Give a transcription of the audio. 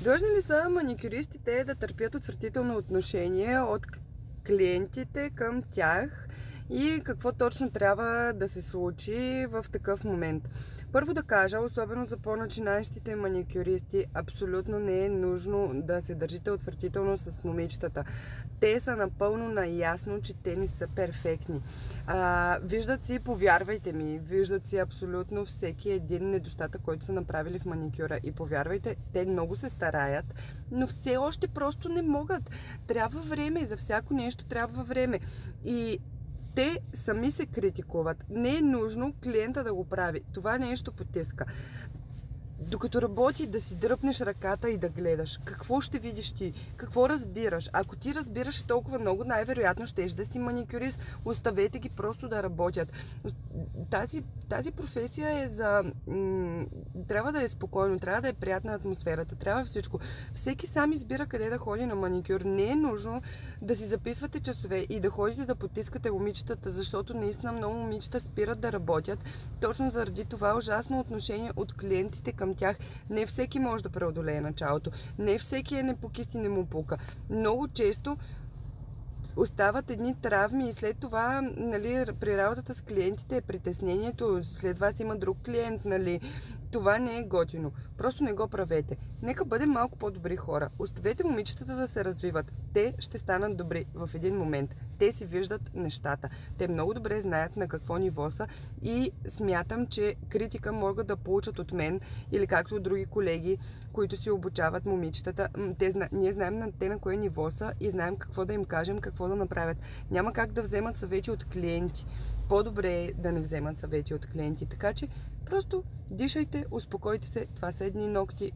Длъжни ли са маникюристите да търпят отвратително отношение от клиентите към тях и какво точно трябва да се случи в такъв момент? Първо да кажа, особено за по-начинаещите маникюристи, абсолютно не е нужно да се държите отвратително с момичетата. Те са напълно наясно, че те не са перфектни. Виждат си, повярвайте ми, виждат си абсолютно всеки един недостатък, който са направили в маникюра. И повярвайте, те много се стараят, но все още просто не могат. Трябва време, за всяко нещо трябва време. И те сами се критикуват. Не е нужно клиента да го прави. Това нещо потиска. Докато работи, да си дръпнеш ръката и да гледаш. Какво ще видиш ти? Какво разбираш? Ако ти разбираш толкова много, най-вероятно щеш да си маникюрист. Оставете ги просто да работят. Тази професия е за... трябва да е спокойно, трябва да е приятна атмосферата, трябва всичко. Всеки сам избира къде да ходи на маникюр. Не е нужно да си записвате часове и да ходите да потискате момичетата, защото наистина много момичета спират да работят. Точно заради това ужасно отношение от клиентите към тях. Не всеки може да преодолее началото. Не всеки е непокист и не му пука. Много често остават едни травми и след това, нали, при работата с клиентите е притеснението, след вас има друг клиент, нали. Това не е готино. Просто не го правете. Нека бъдем малко по-добри хора. Оставете момичетата да се развиват. Те ще станат добри в един момент. Те си виждат нещата. Те много добре знаят на какво ниво са и смятам, че критика могат да получат от мен или както от други колеги, които си обучават момичетата. Ние знаем на кое ниво са и знаем какво да им кажем, какво да направят. Няма как да вземат съвети от клиенти. По-добре е да не вземат съвети от клиенти. Така че просто дишайте, успокойте се. Това са едни ногти.